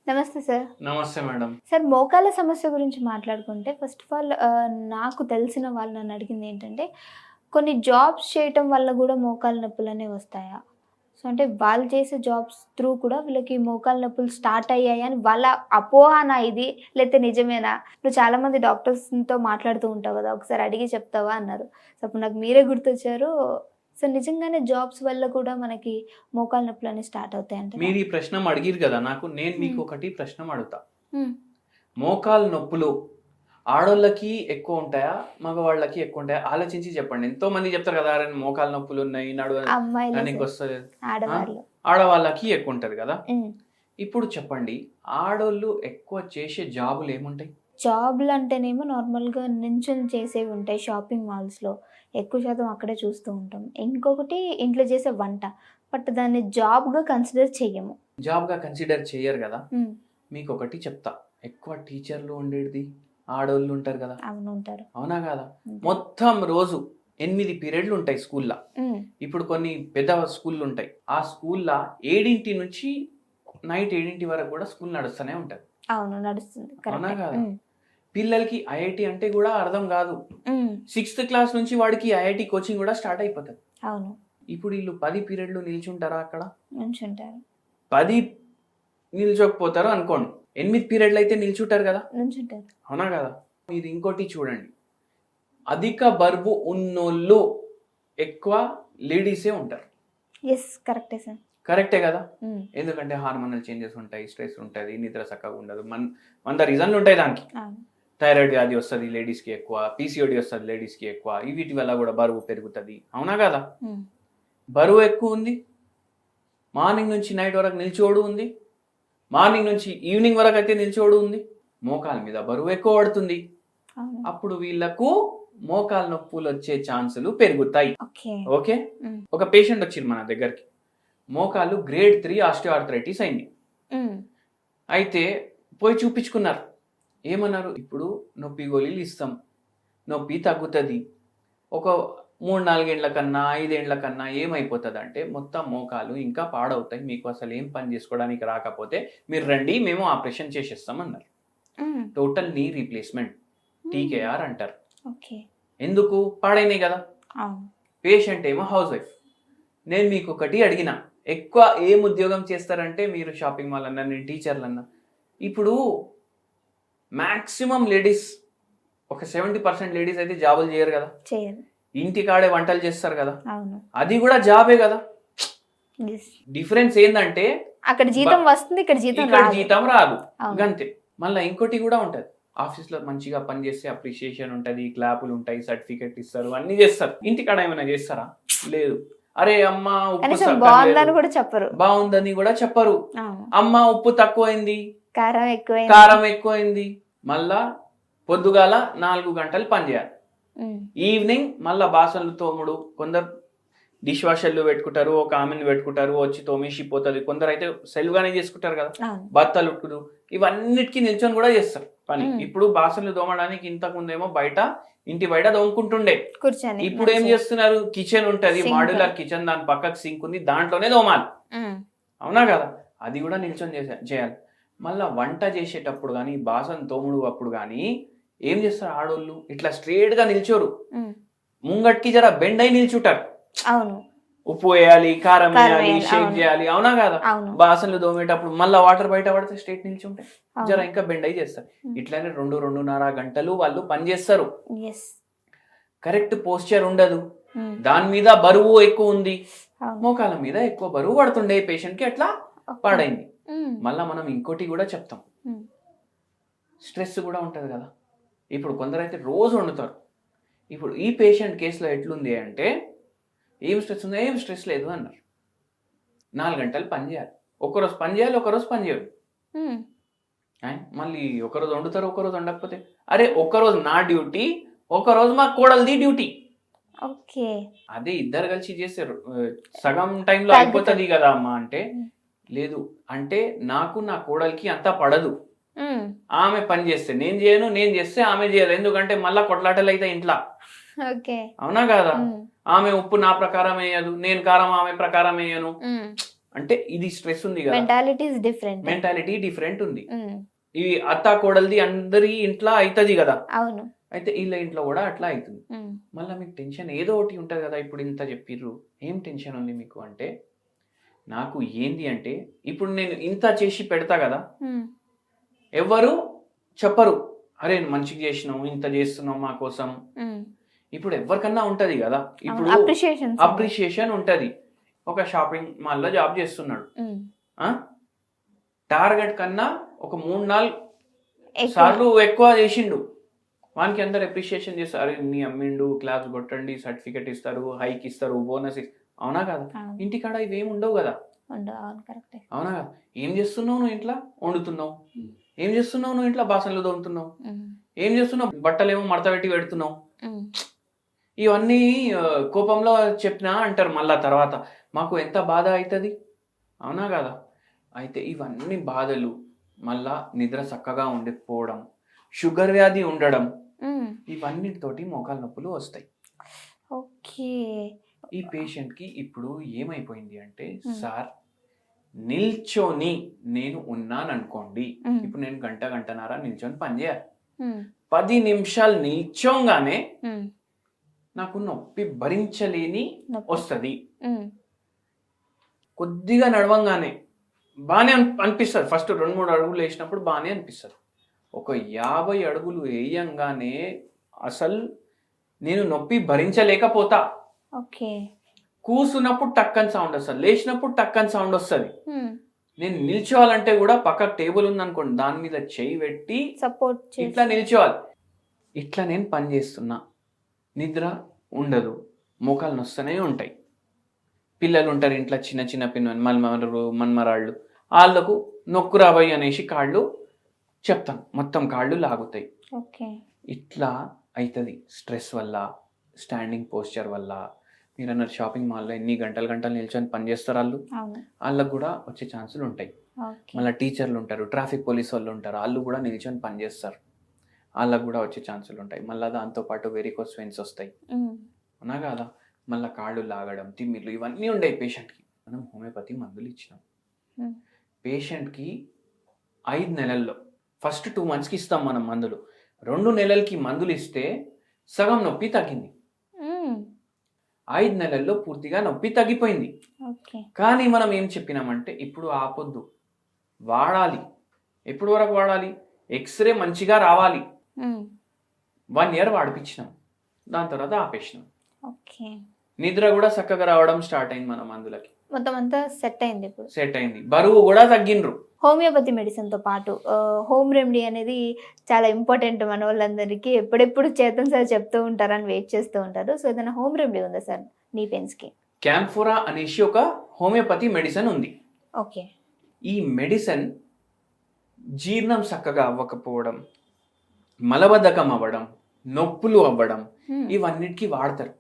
నమస్తే సార్. నమస్తే madam. Sir మోకాళ్ళ సమస్య గురించి మాట్లాడుకుంటే ఫస్ట్ ఆఫ్ ఆల్ నాకు తెలిసిన వాళ్ళు నన్ను అడిగింది ఏంటంటే, కొన్ని జాబ్స్ చేయటం వల్ల గూడా మోకాళ్ళ నొప్పులనేవి వస్తాయా? సో, అంటే వాళ్ళు చేసే జాబ్స్ త్రూ కూడా వీళ్ళకి మోకాళ్ళ నొప్పులు స్టార్ట్ అయ్యాయి అని వాళ్ళ అపోహనా ఇది? లేతే నిజమేనా? నువ్వు చాలామంది డాక్టర్స్‌తో మాట్లాడుతూ ఉంటావు గదా! ఒకసారి అడిగి చెప్తావా అన్నారు. సో, అప్పుడు నాకు మీరే గుర్తొచ్చారు. సో, నిజంగానే జాబ్స్ వల్ల కూడా మనకి మోకాళ్ళ నొప్పులనేవి స్టార్ట్ అవుతాయంటారా? మీరు ఈ ప్రశ్న అడిగిరు కదా నాకు. నేను మీకు హ్మ్. ఒకటి ప్రశ్న అడుగుతా. హ్మ్. మోకాలు నొప్పులు ఆడోళ్ళకి ఎక్కువ ఉంటాయా? మగవాళ్ళకి ఎక్కువ ఉంటాయా? ఆలోచించి చెప్పండి. ఎంతో మంది చెప్తారు కదా! అరే మోకాలు నొప్పులు ఉన్నాయి. అమ్మాయిలే రన్నింగ్ సార్. వస్తలేదు. ఆడవాళ్ళు. ఆడవాళ్ళకి ఎక్కువ ఉంటది కదా! హ్మ్. ఇప్పుడు చెప్పండి. ఆడోళ్ళు ఎక్కువ చేసే జాబులు ఏముంటాయి? జాబ్‌లంటేనేమో నార్మల్‌గా నించొని చేసేవి ఉంటాయి షాపింగ్ మాల్స్‌లో. ఎక్కువ శాతం అక్కడే చూస్తూ ఉంటాం. ఇంకొకటి ఇంట్లో చేసే వంట. బట్ దాన్ని జాబ్‌గా కన్సిడర్ చెయ్యము. జాబ్‌గా కన్సిడర్ చెయ్యరు కదా! హ్మ్. మీకొకటి చెప్తా. ఎక్కువ టీచర్లు ఉండేది ఆడోళ్ళు ఉంటారు కదా! అవును ఉంటారు. అవునా కాదా? ఉంటారు. మొత్తం రోజు 8 పీరియడ్లు ఉంటాయి స్కూల్‌ల. హ్మ్. ఇప్పుడు కొన్ని పెద్ద స్కూల్లు ఉంటాయి. ఆ స్కూల్‌ల 7 నుంచి నైట్ 7 వరకు కూడా స్కూల్ నడుస్తూనే ఉంటది. అవును నడుస్తుంది. అవునా కరెక్టే. కాదా? హ్మ్. పిల్లలకి ఐఐటీ అంటే కూడా అర్థం కాదు. హ్మ్. 6థ్ క్లాస్ నుంచి వాడికి ఐఐటీ కోచింగ్ కూడా స్టార్ట్ అయిపోతది. అవును. ఇప్పుడు వీళ్ళు 10 పీరియడ్లు నిల్చుంటారా అక్కడ? నుంచుంటారు. 10 నిల్చోకపోతారు అనుకోండి. 8 పీరియడ్లు అయితే నిల్చుంటారు కదా! నుంచుంటారు. అవునా కదా? ఇది ఇంకోటి చూడండి. అధిక బరువు ఉన్నోళ్ళు ఎక్కువ లేడీసే ఉంటారు. యెస్. కరెక్టే సార్. కరెక్టే కదా! హ్మ్. ఎందుకంటే హార్మోనల్ చేంజెస్ ఉంటాయి, స్ట్రెస్ ఉంటది, నిద్ర చక్కగా ఉండదు. 100 రీజన్లు ఉంటాయి దానికి. అవును. థైరాయిడ్ వ్యాధి వస్తది లేడీస్‌కి ఎక్కువ, పీసీఓడీ వస్తది లేడీస్‌కి ఎక్కువ. వీటి వల్ల కూడా బరువు పెరుగుతది. అవునా కదా! హ్మ్. బరువు ఎక్కువ ఉంది. మార్నింగ్ నుంచి నైట్ వరకు నిల్చోడు ఉంది. మార్నింగ్ నుంచి ఈవినింగ్ వరకు అయితే నిల్చోడు ఉంది. మోకాల మీద బరువు ఎక్కువ పడుతుంది. అవును. అప్పుడు వీళ్ళకు మోకాలు నొప్పులు వచ్చే ఛాన్సులు పెరుగుతాయి. ఓకే. ఓకే. హ్మ్. ఒక పేషెంట్ వచ్చిండు మన దగ్గరికి. మోకాలు గ్రేడ్ 3 ఆస్టియోఆర్థరైటిస్ అయింది. హ్మ్. అయితే పోయి చూపించుకున్నారు. ఏమన్నారు? ఇప్పుడు నొప్పి గోళీలు ఇస్తాం. నొప్పి తగ్గుతది. ఒక 3, 4 ఏండ్ల కన్నా, 5 ఏండ్ల కన్నా ఏమైపోతదంటే మొత్తం మోకాలు ఇంకా పాడవుతాయి. మీకు అసలు ఏం పని చేసుకోవడానికి రాకపోతే మీరు రండి మేము ఆపరేషన్ చేసేస్తాం అన్నారు. హ్మ్. టోటల్ నీ రీప్లేస్‌మెంట్ టీకేఆర్ అంటారు. ఓకే. ఎందుకు? పాడైనాయి కదా! అవును. పేషెంట్ ఏమో హౌస్ వైఫ్. నేను మీకొకటి అడిగినా. ఎక్కువ ఏం ఉద్యోగం చేస్తారంటే మీరు షాపింగ్ మాల్ అన్నా, నేను టీచర్‌లన్నా. ఇప్పుడు మాక్సిమం లేడీస్ ఒక 70% లేడీస్ అయితే జాబులు చేయరు కదా! చేయరు. ఇంటికాడే వంటలు చేస్తారు కదా! అవును. అది కూడా జాబే కదా! యెస్. డిఫరెన్స్ ఏందంటే అక్కడ జీతం వస్తుంది. ఇక్కడ జీతం ఇక్కడ రాదు. జీతం రాదు. అవును. గంతే. మళ్ళా ఇంకోటి కూడా ఉంటది. ఆఫీస్‌లో మంచిగా పని చేస్తే అప్రిషియేషన్ ఉంటది, క్లాపులు ఉంటాయి, సర్టిఫికేట్ ఇస్తారు, అన్నీ చేస్తారు. ఇంటికాడ ఏమైనా చేస్తారా? లేదు. అరే అమ్మ ఉప్పు కనీసం సక్కగా బావుందని లేదు. కూడా చెప్పరు. బాగుందని కూడా చెప్పరు. అవును. అమ్మ ఉప్పు తక్కువైంది, కారం ఎక్కువైంది. కారం ఎక్కువైంది. మళ్ళా పొద్దుగాల 4 గంటలు పని చేయాలి. హ్మ్. ఈవినింగ్ మళ్ళా బాసన్లు తోముడు. కొందరు డిష్ వాషర్లు పెట్టుకుంటారు, ఒక ఆమెను పెట్టుకుంటారు, వచ్చి తోమేసి పోతుంది. కొందరైతే సెల్ఫ్‌గానే చేసుకుంటారు కదా! అవును. బట్టలు ఉట్టుడు ఇవన్నిటికి నిల్చొని కూడా చేస్తారు పని. హ్మ్. ఇప్పుడు బాసన్లు తోమడానికి ఇంతకుముందేమో ఇంటి బయట తోముకుంటుండే. కూర్చొని ఇప్పుడు ఏం మంచిగా. చేస్తున్నారు? కిచెన్ ఉంటది, సింక్. మాడ్యులర్ కిచెన్, దాని పక్కకు సింక్ ఉంది, దాంట్లోనే తోమాలి. హ్మ్. అవునా కదా! అది కూడా నిల్చొని చేయాలి. మళ్ళా వంట చేసేటప్పుడు గానీ, బాసన తోముడు అప్పుడు గానీ ఏం చేస్తారు ఆడోళ్ళు? ఇట్లా స్ట్రెయిట్‌గా నిల్చోరు. హ్మ్. ముంగటికి జర బెండ్ అయి నిల్చుంటారు. అవును. ఉప్పు వేయాలి, కారం కారం వేయాలి, వేయాలి. షేక్ అవును. చేయాలి. అవునా కాదా? అవును. బాసన్లు తోమేటప్పుడు మళ్ళా వాటర్ బయట పడితే స్ట్రెయిట్ నిల్చుంటాయి. జర అవును. ఇంకా బెండ్ అయి చేస్తారు. హ్మ్. ఇట్లానే 2, 2:30 గంటలు వాళ్ళు పని చేస్తారు. యెస్. కరెక్ట్ పోస్చర్ ఉండదు. హ్మ్. దాని మీద బరువు ఎక్కువ ఉంది. అవును. మోకాల మీద ఎక్కువ బరువు పడుతుండే పేషెంట్‌కి అట్లా ఓకే. పాడైంది. హ్మ్. మళ్ళా మనం ఇంకోటి కూడా చెప్తాం. హ్మ్. స్ట్రెస్ కూడా ఉంటది కదా! ఇప్పుడు కొందరైతే రోజు వండుతారు. ఇప్పుడు ఈ పేషెంట్ కేస్‌లో ఎట్లుంది అంటే, ఏం స్ట్రెస్ ఉంది? ఏం స్ట్రెస్ లేదు అన్నారు. 4 గంటలు పని చేయాలి. ఒకరోజు పని చేయాలి, ఒకరోజు పని చేయరు. హ్మ్. మళ్ళీ ఒకరోజు వండుతారు, ఒకరోజు వండకపోతే, అరే ఒక్కరోజు నా డ్యూటీ, ఒకరోజు మా కోడలిది డ్యూటీ. ఓకే. అదే ఇద్దరు కలిసి చేస్తారు. సగం టైంలో తగ్గుతది. అయిపోతది కదా అమ్మా అంటే, హ్మ్. లేదు. అంటే నాకు నా కోడలికి అంత పడదు. హ్మ్. ఆమె పని చేస్తే నేను చేయను, నేను చేస్తే ఆమె చేయదు. ఎందుకంటే మళ్ళా కొట్లాటలు అయితాయి ఇంట్ల. ఓకే. అవునా కాదా? హ్మ్. ఆమె ఉప్పు నా ప్రకారం వేయదు, నేను కారం ఆమె ప్రకారం వేయను. హ్మ్. అంటే ఇది స్ట్రెస్ ఉంది కదా, మెంటాలిటీస్ డిఫరెంట్. మెంటాలిటీ డిఫరెంట్ ఉంది. ఈ అత్త కోడలిది అందరి ఇంట్లో అవుతుంది కదా, అవును. అయితే వీళ్ళ ఇంట్లో కూడా అట్లా అవుతుంది. మళ్ళీ మీకు టెన్షన్ ఏదో ఒకటి ఉంటుంది కదా. ఇప్పుడు ఇంత చెప్పిర్రు, ఏం టెన్షన్ ఉంది మీకు అంటే, నాకు ఏంది అంటే ఇప్పుడు నేను ఇంత చేసి పెడతా కదా, ఎవరు చెప్పరు అరే మంచిగా చేసినావు, ఇంత చేస్తున్నావు మా కోసం. ఇప్పుడు ఎవరికన్నా ఉంటది కదా, ఇప్పుడు అప్రిషియేషన్ ఉంటది. ఒక షాపింగ్ మాల్లో జాబ్ చేస్తున్నాడు, టార్గెట్ కన్నా ఒక 3-4 సార్లు ఎక్కువ చేసిండు, వానికి అందరు అప్రిషియేషన్ చేస్తారు. నీ అమ్మిండు, క్లాస్ కొట్టండి, సర్టిఫికెట్ ఇస్తారు, హైక్ ఇస్తారు, బోనస్ అవునా కదా. ఇంటికాడ ఇవేం ఉండవు కదా, అవునా కదా. ఏం చేస్తున్నావు నువ్వు ఇంట్లో? వండుతున్నావు. ఏం చేస్తున్నావు నువ్వు ఇంట్లో? బాసనలు తోముతున్నావు. ఏం చేస్తున్నావు? బట్టలు ఏమో మడత పెట్టి పెడుతున్నావు. ఇవన్నీ కోపంలో చెప్పినా అంటారు మళ్ళా తర్వాత. మాకు ఎంత బాధ అవుతుంది, అవునా కదా. అయితే ఇవన్నీ బాధలు, మళ్ళా నిద్ర చక్కగా ఉండకపోవడం, షుగర్ వ్యాధి ఉండడం, ఇవన్నిటితోటి మోకాలు నొప్పులు వస్తాయి. ఓకే. ఈ పేషెంట్కి ఇప్పుడు ఏమైపోయింది అంటే, సార్ నిల్చొని నేను ఉన్నాను అనుకోండి, ఇప్పుడు నేను గంటన్నర నిల్చొని పనిచేయాలి. 10 నిమిషాలు నిల్చోగానే నాకు నొప్పి భరించలేని వస్తుంది. కొద్దిగా నడవంగానే బాగానే అనిపిస్తుంది. ఫస్ట్ 2-3 అడుగులు వేసినప్పుడు బాగానే అనిపిస్తుంది. ఒక 50 అడుగులు వేయంగానే అసలు నేను నొప్పి భరించలేకపోతా. కూసున్నప్పుడు టక్కని సౌండ్ వస్తుంది, లేచినప్పుడు టక్కని సౌండ్ వస్తుంది. నేను నిల్చోవాలంటే కూడా పక్కకు టేబుల్ ఉందనుకోండి, దాని మీద చేయి పెట్టి సపోర్ట్ ఇట్లా నిల్చోవాలి. ఇట్లా నేను పని చేస్తున్నా, నిద్ర ఉండదు, మోకాలు నొస్తూనే ఉంటాయి. పిల్లలు ఉంటారు ఇంట్లో, చిన్న చిన్న పిల్లలు, మన్మరాళ్ళు, వాళ్ళకు నొక్కు రాబోయి అనేసి కాళ్ళు చెప్తాను, మొత్తం కాళ్ళు లాగుతాయి. ఇట్లా అవుతుంది స్ట్రెస్ వల్ల, స్టాండింగ్ పోస్చర్ వల్ల. మీరు అన్నారు షాపింగ్ మాల్లో ఎన్ని గంటలు నిల్చొని పనిచేస్తారు వాళ్ళు, వాళ్ళకు కూడా వచ్చే ఛాన్సులు ఉంటాయి. మళ్ళీ టీచర్లు ఉంటారు, ట్రాఫిక్ పోలీస్ వాళ్ళు ఉంటారు, వాళ్ళు కూడా నిల్చొని పనిచేస్తారు, వాళ్ళకు కూడా వచ్చే ఛాన్సులు ఉంటాయి. మళ్ళీ దాంతోపాటు వెరికోస్ వెయిన్స్ వస్తాయి, అవునా కదా. మళ్ళీ కాళ్ళు లాగడం, తిమ్మిర్లు, ఇవన్నీ ఉండేవి పేషెంట్కి. మనం హోమియోపతి మందులు ఇచ్చినాం పేషెంట్కి 5 నెలల్లో. ఫస్ట్ 2 monthsకి ఇస్తాం మనం మందులు. 2 నెలలకి మందులు ఇస్తే సగం నొప్పి తగ్గింది. 5 నెలల్లో పూర్తిగా నొప్పి తగ్గిపోయింది. కానీ మనం ఏం చెప్పినామంటే, ఇప్పుడు ఆపొద్దు, వాడాలి. ఎప్పుడు వరకు వాడాలి? ఎక్స్రే మంచిగా రావాలి. 1 year వాడిపించినాం, దాని తర్వాత ఆపేసినాం. నిద్ర కూడా చక్కగా రావడం స్టార్ట్ అయింది మన మందులకి. మొత్తం అంతా సెట్ అయింది. ఇప్పుడు సెట్ అయింది, బరువు కూడా తగ్గిండ్రు. హోమియోపతి మెడిసిన్తో పాటు హోమ్ రెమెడీ అనేది చాలా ఇంపార్టెంట్ మన వాళ్ళందరికీ. ఎప్పుడెప్పుడు చేతన్ సార్ చెప్తూ ఉంటారని వెయిట్ చేస్తూ ఉంటారు. సో ఏదైనా హోమ్ రెమెడీ ఉందా సార్ నీ పెయిన్స్కి? క్యాంఫోరా అనేసి ఒక హోమియోపతి మెడిసిన్ ఉంది. ఓకే. ఈ మెడిసిన్ జీర్ణం చక్కగా అవ్వకపోవడం, మలబద్ధకం అవ్వడం, నొప్పులు అవ్వడం, ఇవన్నిటికీ వాడతారు.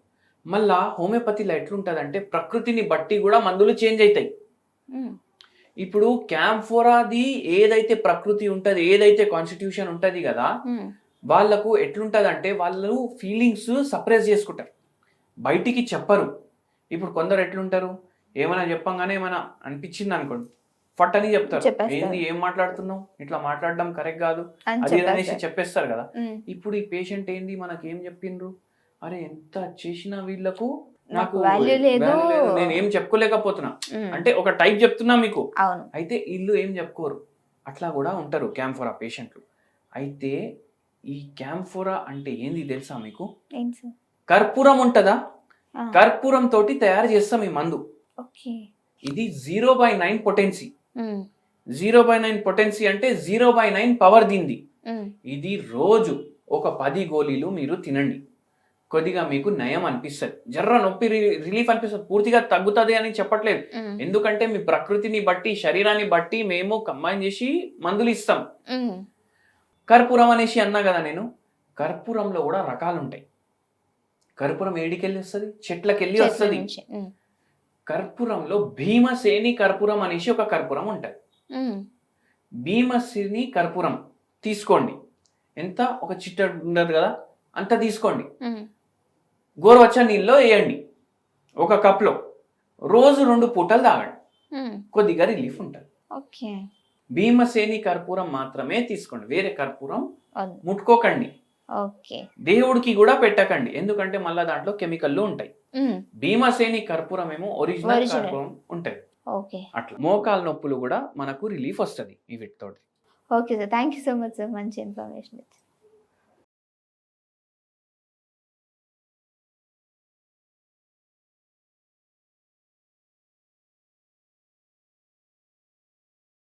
మళ్ళా హోమియోపతిలో ఎట్లుంటుందంటే, ప్రకృతిని బట్టి కూడా మందులు చేంజ్ అవుతాయి. ఇప్పుడు క్యాంఫోరాది ఏదైతే ప్రకృతి ఉంటుంది, ఏదైతే కాన్స్టిట్యూషన్ ఉంటుంది కదా, వాళ్ళకు ఎట్లుంటుందంటే వాళ్ళు ఫీలింగ్స్ సప్రెస్ చేసుకుంటారు, బయటికి చెప్పరు. ఇప్పుడు కొందరు ఎట్లుంటారు, ఏమైనా చెప్పంగానే ఏమైనా అనిపించింది అనుకోండి, ఫట్ అని చెప్తారు. ఏంది, ఏం మాట్లాడుతున్నావు, ఇట్లా మాట్లాడడం కరెక్ట్ కాదు అది అనేసి చెప్పేస్తారు కదా. ఇప్పుడు ఈ పేషెంట్ ఏంది, మనకేం చెప్పిండ్రు, అరే ఎంత చేసినా వీళ్ళకు నాకు వాల్యూ లేదు, నేను ఏం చెప్పుకోలేకపోతున్నా అంటే ఒక టైప్ చెప్తున్నా మీకు. అయితే వీళ్ళు ఏం చెప్పుకోరు, అట్లా కూడా ఉంటారు క్యాంఫోరా పేషెంట్లు. అయితే ఈ క్యాంఫోరా అంటే ఏంది తెలుసా మీకు? కర్పూరం ఉంటదా, కర్పూరం తోటి తయారు చేస్తాం ఈ మందు. ఇది 0/9 పొటెన్సీ. 0/9 పొటెన్సీ అంటే 0/9 పవర్ దీంది. ఇది రోజు ఒక 10 గోళీలు మీరు తినండి, కొద్దిగా మీకు నయం అనిపిస్తుంది, జర్ర నొప్పి రిలీఫ్ అనిపిస్తుంది. పూర్తిగా తగ్గుతుంది అని చెప్పట్లేదు, ఎందుకంటే మీ ప్రకృతిని బట్టి, శరీరాన్ని బట్టి మేము కంబైన్ చేసి మందులు ఇస్తాం. కర్పూరం అనేసి అన్నా కదా నేను, కర్పూరంలో కూడా రకాలు ఉంటాయి. కర్పూరం ఏడికెళ్ళి వస్తుంది, చెట్లకెళ్ళి వస్తుంది. కర్పూరంలో భీమసేని కర్పూరం అనేసి ఒక కర్పూరం ఉంటుంది. భీమసేని కర్పూరం తీసుకోండి, ఎంత, ఒక చిట్టడు ఉండదు కదా, అంత తీసుకోండి. గోరువెచ్చని నీళ్ళలో వేయండి ఒక కప్లో, రోజు 2 పూటలు తాగండి. కొద్దిగా రిలీఫ్ ఉంటుంది. ఓకే. భీమసేని కర్పూరం మాత్రమే తీసుకోండి, వేరే కర్పూరం వద్దు. ముట్టుకోకండి. ఓకే. దేవుడికి కూడా పెట్టకండి, ఎందుకంటే మళ్ళీ దాంట్లో కెమికల్లు ఉంటాయి. భీమసేని కర్పూరం ఏమో ఒరిజినల్ Original. కర్పూరం ఉంటాయి. ఓకే. అట్లా మోకాలు నొప్పులు కూడా మనకు రిలీఫ్ వస్తుంది ఈ వీటితోటి. Okay sir. Thank you so much sir. మంచి ఇన్ఫర్మేషన్ ఇచ్చారు.